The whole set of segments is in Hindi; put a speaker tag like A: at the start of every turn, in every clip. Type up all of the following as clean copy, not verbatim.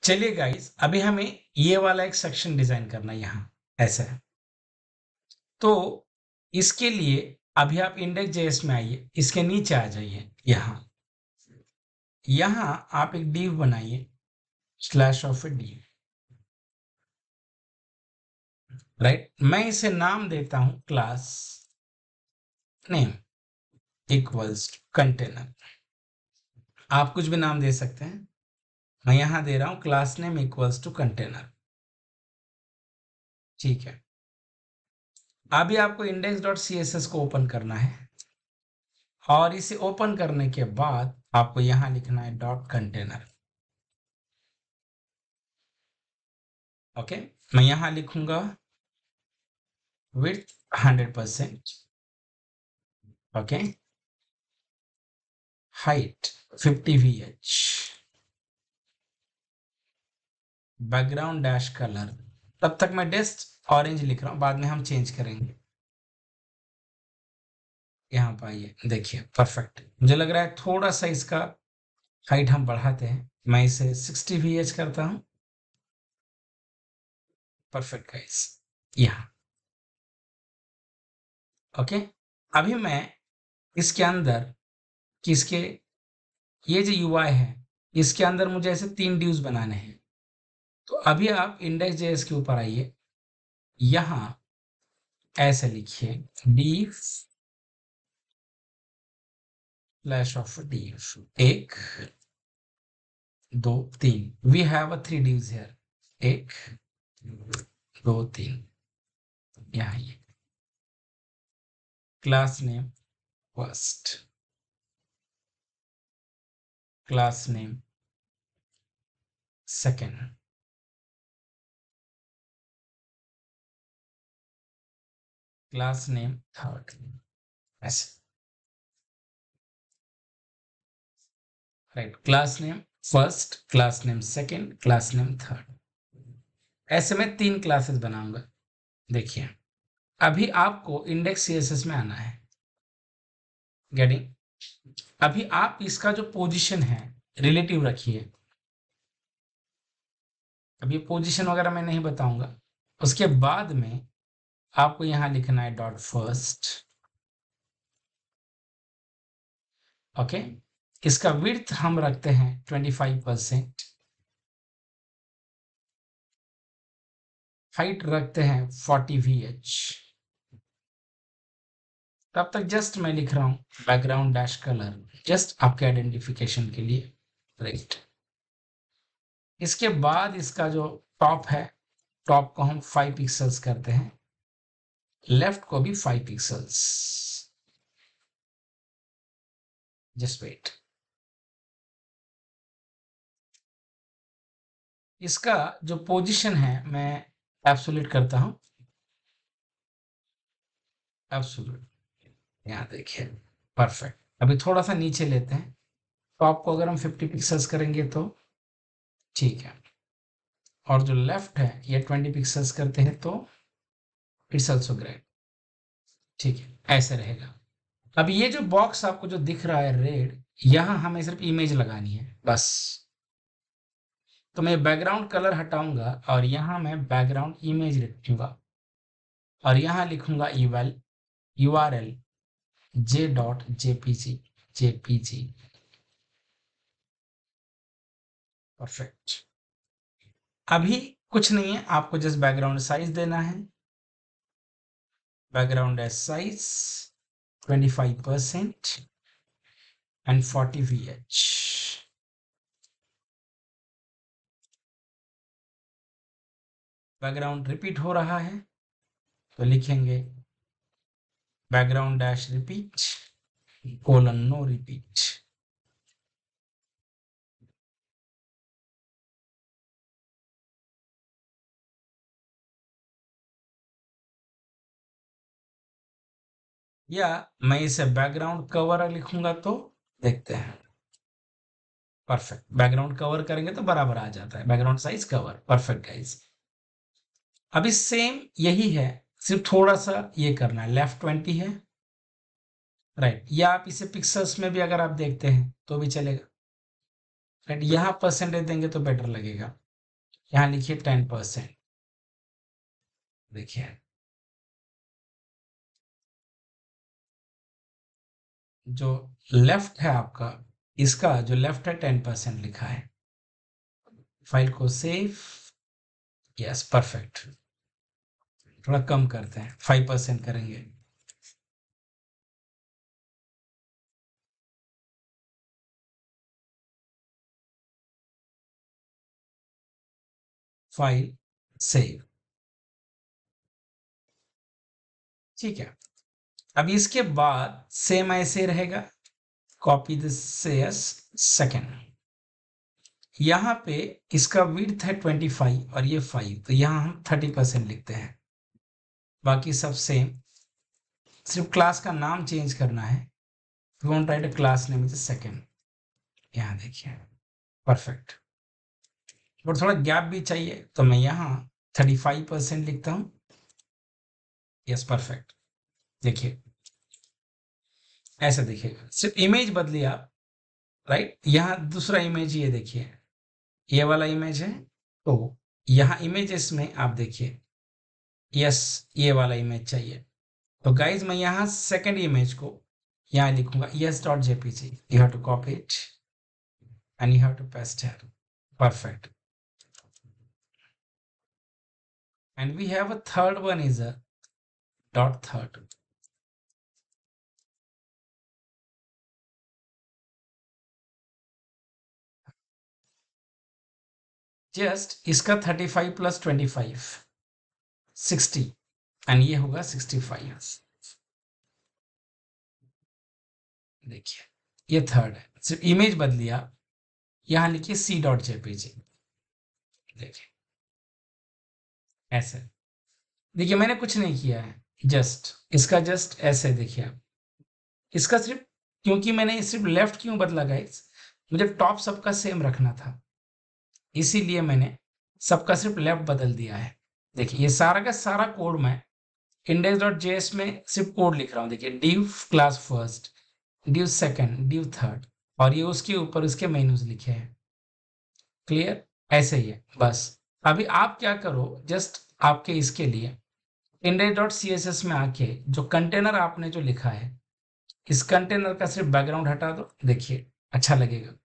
A: चलिए गाइस, अभी हमें ये वाला एक सेक्शन डिजाइन करना है यहाँ ऐसा है। तो इसके लिए अभी आप इंडेक्स जेएस में आइए, इसके नीचे आ जाइए। यहाँ आप एक div बनाइए slash of A div, right. मैं इसे नाम देता हूं क्लास नेम इक्वल्स कंटेनर। आप कुछ भी नाम दे सकते हैं, मैं यहां दे रहा हूं class name equals to container. ठीक है, अभी आपको index.css को ओपन करना है और इसे ओपन करने के बाद आपको यहां लिखना है डॉट कंटेनर। ओके, मैं यहां लिखूंगा width 100%, okay, height 50 VH, background dash colour, तब तक मैं डेस्ट ऑरेंज लिख रहा हूं, बाद में हम चेंज करेंगे। यहाँ पर आइए, देखिए परफेक्ट। मुझे लग रहा है थोड़ा सा इसका हाइट हम बढ़ाते हैं, मैं इसे 60 VH करता हूं। परफेक्ट गाइस, यहाँ ओके। अभी मैं इसके अंदर किसके, ये जो UI है इसके अंदर मुझे ऐसे 3 divs बनाने हैं। तो अभी आप इंडेक्स जेएस के ऊपर आइए, यहाँ ऐसे लिखिए div slash of div 1 2 3। We have 3 divs here, 1 2 3। यहाँ ये class name first, class name second, class name third, ऐसे write. Class name first, class name second, class name third, ऐसे मैं 3 क्लासेस बनाऊंगा। देखिए अभी आपको इंडेक्स सीएसएस में आना है, गेटिंग। अभी आप इसका जो पोजीशन है रिलेटिव रखिए। अब ये पोजीशन वगैरह मैं नहीं बताऊंगा। उसके बाद में आपको यहां लिखना है डॉट फर्स्ट, ओके। इसका विड्थ हम रखते हैं 25%, हाइट रखते हैं 40 VH। तब तक जस्ट मैं लिख रहा हूं बैकग्राउंड डैश कलर, जस्ट आपके आइडेंटिफिकेशन के लिए, राइट। इसके बाद इसका जो टॉप है, टॉप को हम 5 पिक्सल्स करते हैं, लेफ्ट को भी 5 पिक्सल्स, जस्ट वेट। इसका जो पोजीशन है मैं एब्सोल्यूट करता हूं, एब्सोल्यूट। यहाँ देखिए परफेक्ट। अभी थोड़ा सा नीचे लेते हैं, टॉप को अगर हम 50 पिक्सल्स करेंगे तो ठीक है, और जो लेफ्ट है ये 20 पिक्सल्स करते हैं तो इट्स ऑल्सो ग्रेट। ठीक है, ऐसे रहेगा। अब ये जो बॉक्स आपको जो दिख रहा है रेड, यहाँ हमें सिर्फ इमेज लगानी है बस। तो मैं बैकग्राउंड कलर हटाऊंगा और यहाँ मैं बैकग्राउंड इमेज लिखूंगा और यहाँ लिखूंगा eval url j.jpg। परफेक्ट। अभी कुछ नहीं है, आपको जस्ट बैकग्राउंड साइज देना है, background size 25% and 40 VH। Background repeat हो रहा है तो लिखेंगे background dash repeat colon no repeat. या मैं इसे बैकग्राउंड कवर लिखूंगा तो देखते हैं, परफेक्ट। बैकग्राउंड कवर करेंगे तो बराबर आ जाता है, background size cover. Perfect guys, अभी सेम यही है, सिर्फ थोड़ा सा ये करना है, लेफ्ट 20 है, राइट। या आप इसे पिक्सल्स में भी अगर आप देखते हैं तो भी चलेगा, राइट। यहाँ परसेंटेज देंगे तो बेटर लगेगा। यहाँ लिखिए 10%। देखिए जो लेफ्ट है आपका, इसका जो लेफ्ट है 10% लिखा है। फाइल को सेव, यस परफेक्ट। थोड़ा कम करते हैं, 5% करेंगे। फाइल सेव, ठीक है। अब इसके बाद सेम ऐसे रहेगा, कॉपी दिस एस सेकेंड। यहाँ पे इसका विड्थ है 25 और ये 5, तो यहाँ हम 30% लिखते हैं। बाकी सब सेम, सिर्फ क्लास का नाम चेंज करना है। We want write a class name is second. यहाँ देखिए परफेक्ट। और थोड़ा गैप भी चाहिए, तो मैं यहाँ 35% लिखता हूँ। Yes perfect. देखिए ऐसा दिखेगा, सिर्फ इमेज बदली आप, राइट। यहाँ दूसरा इमेज ये देखिए, ये वाला इमेज है, तो यहाँ इमेजेस में आप देखिए, यस ये वाला इमेज चाहिए। तो गाइज मैं यहाँ सेकंड इमेज को यहाँ लिखूंगा yes.jpg, you have to copy it and you have to paste here. Perfect. And we have a third one is a dot third. Just इसका 35 प्लस 25 60 एंड ये होगा 65। देखिए ये थर्ड है, सिर्फ इमेज बदली आप, यहाँ लिखिए c.jpg। देखिए ऐसे, देखिए मैंने कुछ नहीं किया है, जस्ट इसका जस्ट ऐसे देखिए आप, इसका सिर्फ, क्योंकि मैंने सिर्फ लेफ्ट क्यों बदला गाइस, मुझे टॉप सबका सेम रखना था, इसीलिए मैंने सबका सिर्फ लेफ्ट बदल दिया है। देखिए ये सारा का सारा कोड मैं index.js में सिर्फ कोड लिख रहा हूँ। देखिए div class first, div second, div third, और ये उसके ऊपर उसके मेन्यूज लिखे हैं। क्लियर, ऐसे ही है बस। अभी आप क्या करो, जस्ट आपके इसके लिए index.css में आके जो कंटेनर आपने जो लिखा है, इस कंटेनर का सिर्फ बैकग्राउंड हटा दो, देखिए अच्छा लगेगा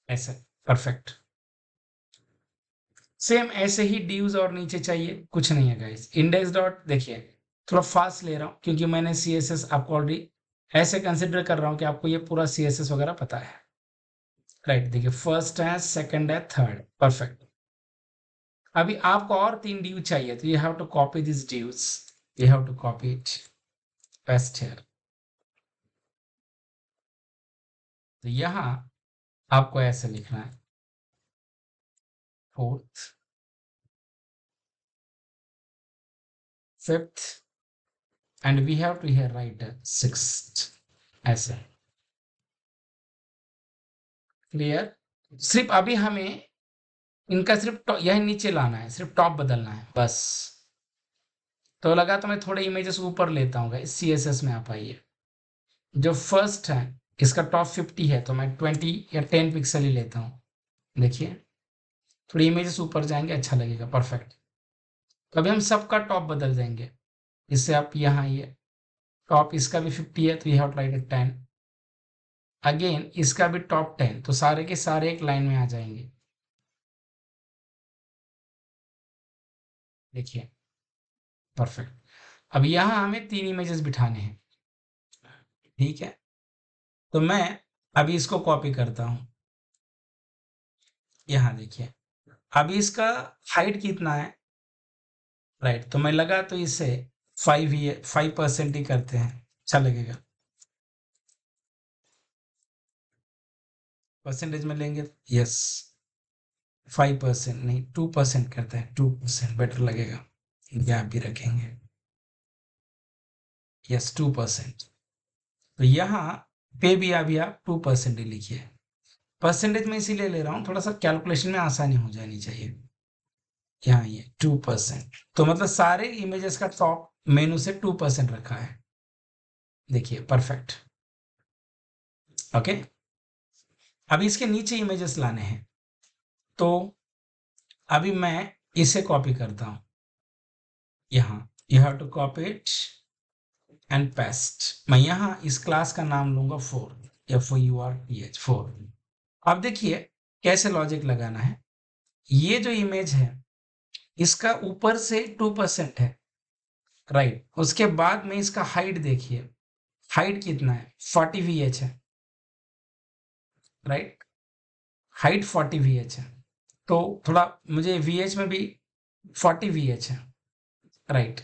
A: ऐसे। परफेक्ट। सेम ऐसे ही डीव्स और नीचे चाहिए, कुछ नहीं है गाइस। इंडेक्स डॉट देखिए थोड़ा फास्ट ले रहा हूँ, क्योंकि मैंने सीएसएस आपको ऑलरेडी ऐसे कंसिडर कर रहा हूँ कि आपको ये पूरा सीएसएस वगैरह पता है, राइट। देखिए फर्स्ट है, सेकंड है, थर्ड, परफेक्ट। अभी आपको और 3 ड्यू चाहिए, तो you have to copy this divs, you have to copy it, paste here. तो यहाँ आपको ऐसे लिखना है, fourth, fifth, and we have to here write sixth, ऐसे। क्लियर। सिर्फ अभी हमें इनका सिर्फ यह नीचे लाना है, सिर्फ टॉप बदलना है बस। तो लगा तो मैं थोड़े इमेजेस ऊपर लेता हूँ गाइस, CSS में आप आइए। जो फर्स्ट है इसका टॉप 50 है, तो मैं 20 या 10 पिक्सल ही लेता हूँ। देखिए थोड़ी इमेजेस ऊपर जाएंगे, अच्छा लगेगा, परफेक्ट। तो अभी हम सबका टॉप बदल देंगे, इससे आप यहाँ ये टॉप इसका भी 50 है, तो यह राइट 10। अगेन इसका भी टॉप 10, तो सारे के सारे एक लाइन में आ जाएंगे। देखिए परफेक्ट। अब यहाँ हमें 3 इमेजेस बिठाने हैं, ठीक है। तो मैं अभी इसको कॉपी करता हूँ, यहाँ देखिए। अभी इसका हाइट कितना है, राइट, तो मैं लगा तो इसे 5% ही करते हैं, अच्छा लगेगा। परसेंटेज में लेंगे, यस 5% नहीं 2% करते हैं, 2% बेटर लगेगा, गैप भी रखेंगे, यस 2%। तो यहाँ पे भी अभी आप 2% ही लिखिए। परसेंटेज में इसीलिए ले रहा हूँ, थोड़ा सा कैलकुलेशन में आसानी हो जानी चाहिए। यहाँ ये 2%, तो मतलब सारे इमेजेस का टॉप मेनू से 2% रखा है। देखिए परफेक्ट, ओके। अभी इसके नीचे इमेजेस लाने हैं, तो अभी मैं इसे कॉपी करता हूं यहाँ, you have to copy it and paste. मैं यहाँ इस क्लास का नाम लूंगा 4, FOURTH 4। अब देखिए कैसे लॉजिक लगाना है। ये जो इमेज है इसका ऊपर से 2% है, राइट। उसके बाद में इसका हाइट देखिए, हाइट कितना है, 40 VH है, राइट। हाइट 40 VH है, तो थोड़ा मुझे VH में भी 40 VH है, राइट।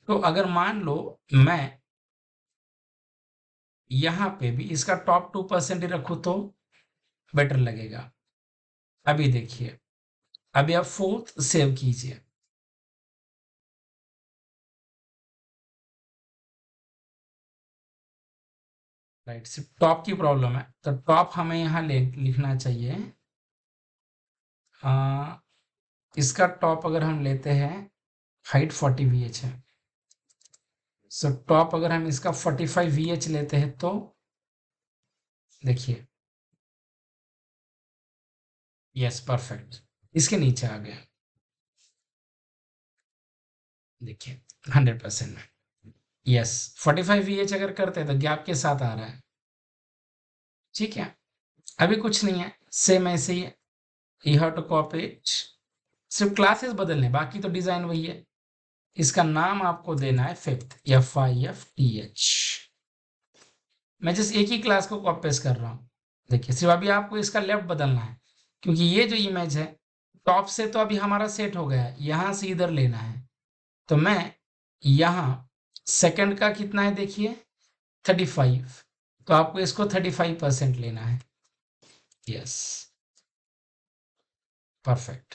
A: तो अगर मान लो मैं यहाँ पे भी इसका टॉप 2% ही रखूँ तो बेटर लगेगा। अभी देखिए, अभी आप 4th सेव कीजिए, राइट। सिर्फ टॉप की प्रॉब्लम है, तो टॉप हमें यहाँ लिखना चाहिए। इसका टॉप अगर हम लेते हैं, हाइट 40 VH है, सो टॉप अगर हम इसका 45 VH लेते हैं तो देखिए, यस परफेक्ट, इसके नीचे आ गया, देखिए 100% में। यस 45 VH अगर करते हैं तो गैप के साथ आ रहा है, ठीक है। अभी कुछ नहीं है, सेम ऐसे ही है, you have to copy it, सिर्फ क्लासेस बदलने, बाकी तो डिजाइन वही है। इसका नाम आपको देना है 5th, FIFTH। मैं जस्ट एक ही क्लास को कॉपी पेस्ट कर रहा हूँ, देखिए। सिर्फ अभी आपको इसका लेफ्ट बदलना है, क्योंकि ये जो इमेज है टॉप से तो अभी हमारा सेट हो गया है, यहाँ से इधर लेना है। तो मैं यहाँ सेकंड का कितना है देखिए, 35, तो आपको इसको 35% लेना है। Yes perfect.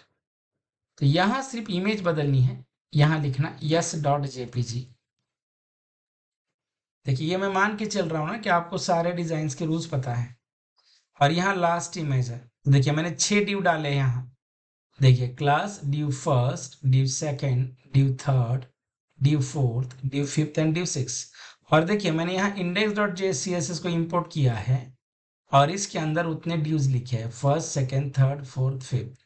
A: तो यहाँ सिर्फ इमेज बदलनी है, यहाँ लिखना yes.jpg। देखिए ये मैं मान के चल रहा हूँ ना कि आपको सारे डिजाइन के रूल्स पता है। और यहाँ लास्ट इमेज है, देखिए मैंने 6 ड्यू डाले यहाँ, देखिए class due first, due second, due third, due fourth, due fifth and due six. और देखिए मैंने यहाँ index.jcss को इंपोर्ट किया है और इसके अंदर उतने ड्यूज लिखे हैं, first second third fourth fifth,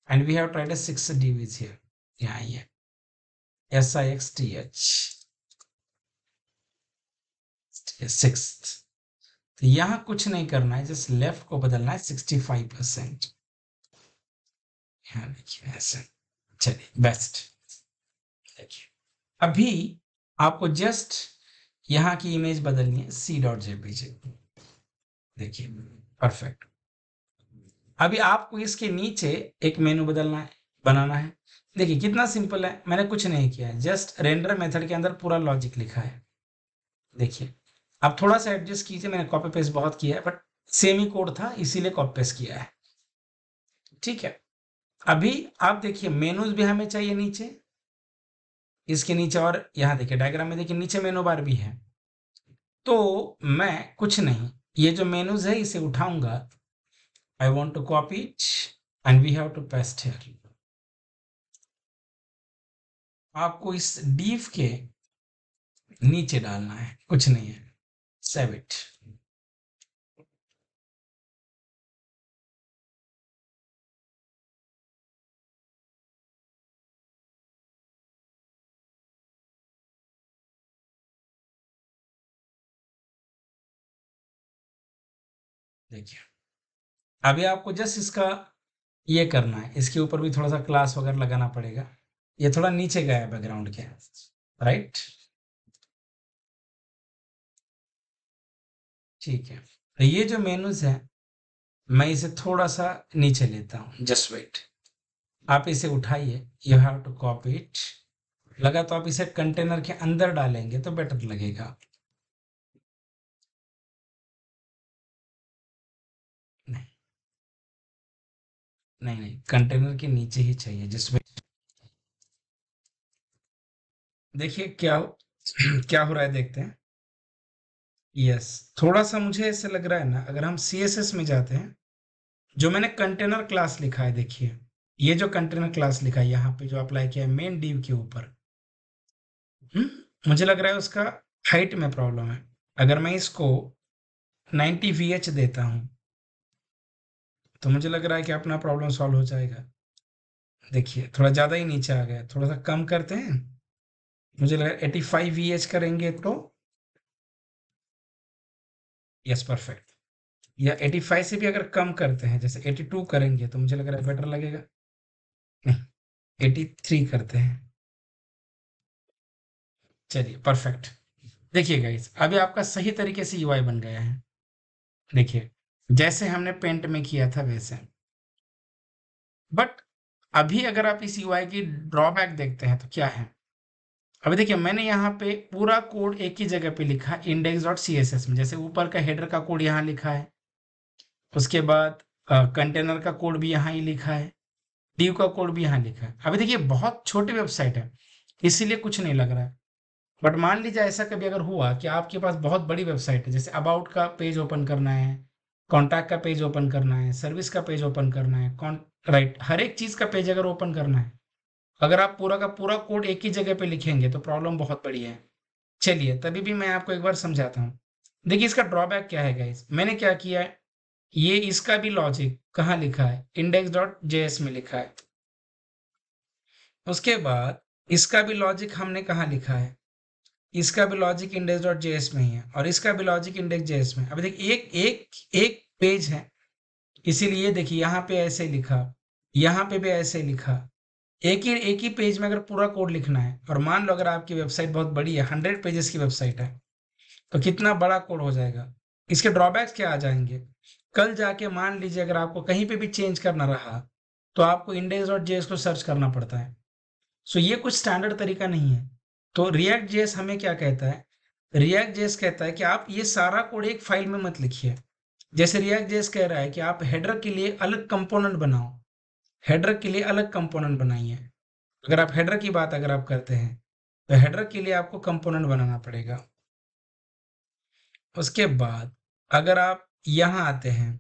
A: and we have tried 6 divs here, यहाँ ये SIXTH 6th। तो यहाँ कुछ नहीं करना है, जस्ट लेफ्ट को बदलना है 65%, यहाँ देखिए ऐसे। चलिए बेस्ट, देखिए अभी आपको जस्ट यहाँ की इमेज बदलनी है C.jpg, देखिए परफेक्ट। अभी आपको इसके नीचे एक मेनू बदलना है, बनाना है। देखिए कितना सिंपल है, मैंने कुछ नहीं किया है, जस्ट रेंडर मेथड के अंदर पूरा लॉजिक लिखा है। देखिए आप थोड़ा सा एडजस्ट कीजिए, मैंने कॉपी पेस्ट बहुत किया है, बट सेम ही कोड था इसीलिए कॉपी पेस्ट किया है, ठीक है। अभी आप देखिए मेनूज भी हमें चाहिए नीचे, इसके नीचे, और यहाँ देखिए डायग्राम में देखिए नीचे मेनू बार भी है। तो मैं कुछ नहीं, ये जो मेनूज है इसे उठाऊंगा, I want to copy it and we have to paste here। आपको इस div के नीचे डालना है, कुछ नहीं है, सेव इट। देखिए अभी आपको जस्ट इसका ये करना है, इसके ऊपर भी थोड़ा सा क्लास वगैरह लगाना पड़ेगा, ये थोड़ा नीचे गया है बैकग्राउंड के, राइट। ठीक है, तो ये जो मेनूज है मैं इसे थोड़ा सा नीचे लेता हूँ, जस्ट वेट। आप इसे उठाइए, you have to copy it. लगा तो आप इसे कंटेनर के अंदर डालेंगे तो बेटर लगेगा। नहीं नहीं नहीं, कंटेनर के नीचे ही चाहिए, जिसमें देखिए क्या क्या हो रहा है देखते हैं। यस थोड़ा सा मुझे ऐसे लग रहा है ना, अगर हम CSS में जाते हैं, जो मैंने कंटेनर क्लास लिखा है, देखिए ये जो कंटेनर क्लास लिखा है यहाँ पे जो अप्लाई किया है मेन डिव के ऊपर, मुझे लग रहा है उसका हाइट में प्रॉब्लम है। अगर मैं इसको 90 VH देता हूँ तो मुझे लग रहा है कि अपना प्रॉब्लम सॉल्व हो जाएगा। देखिए थोड़ा ज़्यादा ही नीचे आ गया, थोड़ा सा कम करते हैं। मुझे लग रहा है 85 VH करेंगे तो यस परफेक्ट, या 85 से भी अगर कम करते हैं, जैसे 82 करेंगे तो मुझे लग रहा है बेटर लगेगा। नहीं, 83 करते हैं। चलिए परफेक्ट। देखिए गाइस अभी आपका सही तरीके से यूआई बन गया है। देखिए जैसे हमने पेंट में किया था वैसे। बट अभी अगर आप इस यूआई की ड्रॉबैक देखते हैं तो क्या है। अभी देखिए मैंने यहाँ पे पूरा कोड एक ही जगह पे लिखा index.css में, जैसे ऊपर का हेडर का कोड यहाँ लिखा है, उसके बाद कंटेनर का कोड भी यहाँ ही लिखा है, div का कोड भी यहाँ लिखा है। अभी देखिए बहुत छोटी वेबसाइट है इसीलिए कुछ नहीं लग रहा है। बट मान लीजिए ऐसा कभी अगर हुआ कि आपके पास बहुत बड़ी वेबसाइट है, जैसे अबाउट का पेज ओपन करना है, कॉन्टैक्ट का पेज ओपन करना है, सर्विस का पेज ओपन करना है, राइट, हर एक चीज़ का पेज अगर ओपन करना है, अगर आप पूरा का पूरा कोड एक ही जगह पे लिखेंगे तो प्रॉब्लम बहुत बड़ी है। चलिए तभी भी मैं आपको एक बार समझाता हूँ। देखिए इसका ड्रॉबैक क्या है गाइस, मैंने क्या किया है, ये इसका भी लॉजिक कहाँ लिखा है, index.js में लिखा है। उसके बाद इसका भी लॉजिक हमने कहाँ लिखा है, इसका भी लॉजिक index.js में ही है, और इसका भी लॉजिक index.js में। अभी देखिए एक एक एक पेज है, इसीलिए देखिए यहाँ पे ऐसे लिखा, यहाँ पे भी ऐसे लिखा। एक ही पेज में अगर पूरा कोड लिखना है, और मान लो अगर आपकी वेबसाइट बहुत बड़ी है, 100 पेजेस की वेबसाइट है, तो कितना बड़ा कोड हो जाएगा। इसके ड्रॉबैक्स क्या आ जाएंगे, कल जाके मान लीजिए अगर आपको कहीं पे भी चेंज करना रहा तो आपको index.js को सर्च करना पड़ता है। सो ये कुछ स्टैंडर्ड तरीका नहीं है। तो रिएक्ट जेएस हमें क्या कहता है, रिएक्ट जेएस कहता है कि आप ये सारा कोड एक फाइल में मत लिखिए। जैसे रिएक्ट जेएस कह रहा है कि आप हेडर के लिए अलग कंपोनेंट बनाओ, हेडर के लिए अलग कंपोनेंट बनाइए। अगर आप हेडर की बात अगर आप करते हैं तो हेडर के लिए आपको कंपोनेंट बनाना पड़ेगा। उसके बाद अगर आप यहाँ आते हैं,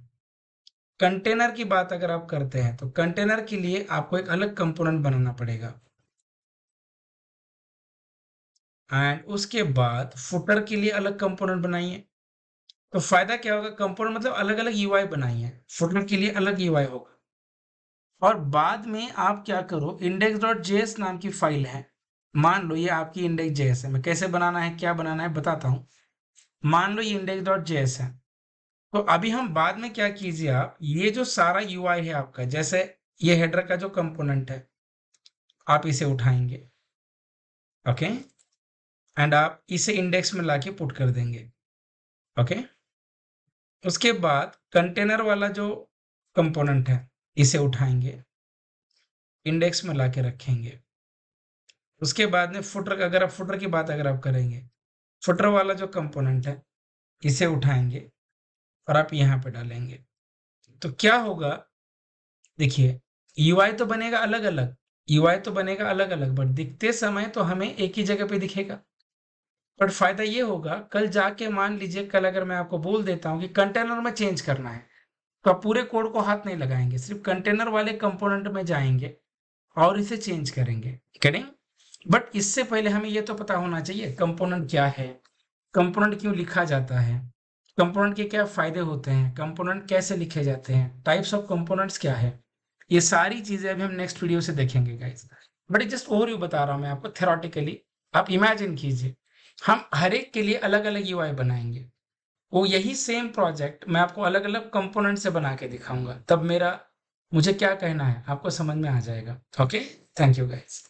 A: कंटेनर की बात अगर आप करते हैं तो कंटेनर के लिए आपको एक अलग कंपोनेंट बनाना पड़ेगा। एंड उसके बाद फुटर के लिए अलग कंपोनेंट बनाइए। तो फायदा क्या होगा, कंपोनेंट मतलब अलग अलग यूआई बनाइए, फुटर के लिए अलग यूआई होगा। और बाद में आप क्या करो, index.js नाम की फाइल है, मान लो ये आपकी index.js है, मैं कैसे बनाना है क्या बनाना है बताता हूँ। मान लो ये index.js है, तो अभी हम बाद में क्या कीजिए, आप ये जो सारा यूआई है आपका, जैसे ये हेडर का जो कंपोनेंट है आप इसे उठाएंगे, ओके, एंड आप इसे इंडेक्स में लाके पुट कर देंगे, ओके। उसके बाद कंटेनर वाला जो कंपोनेंट है इसे उठाएंगे, इंडेक्स में लाके रखेंगे। उसके बाद में फुटर, अगर आप फुटर की बात अगर आप करेंगे, फुटर वाला जो कंपोनेंट है इसे उठाएंगे और आप यहाँ पे डालेंगे। तो क्या होगा, देखिए यूआई तो बनेगा अलग अलग, यूआई तो बनेगा अलग अलग, बट दिखते समय तो हमें एक ही जगह पे दिखेगा। बट फायदा ये होगा, कल जाके मान लीजिए कल अगर मैं आपको बोल देता हूँ कि कंटेनर में चेंज करना है, तो आप पूरे कोड को हाथ नहीं लगाएंगे, सिर्फ कंटेनर वाले कंपोनेंट में जाएंगे और इसे चेंज करेंगे, करेंगे। बट इससे पहले हमें ये तो पता होना चाहिए कंपोनेंट क्या है, कंपोनेंट क्यों लिखा जाता है, कंपोनेंट के क्या फायदे होते हैं, कंपोनेंट कैसे लिखे जाते हैं, टाइप्स ऑफ कंपोनेंट्स क्या है। ये सारी चीजें अभी हम नेक्स्ट वीडियो से देखेंगे गाइस। बट जस्ट ओवरव्यू बता रहा हूँ मैं आपको थेरोटिकली। आप इमेजिन कीजिए हम हर एक के लिए अलग अलग यूआई बनाएंगे, वो यही सेम प्रोजेक्ट मैं आपको अलग अलग कंपोनेंट से बना के दिखाऊंगा, तब मुझे क्या कहना है आपको समझ में आ जाएगा। Okay, thank you guys.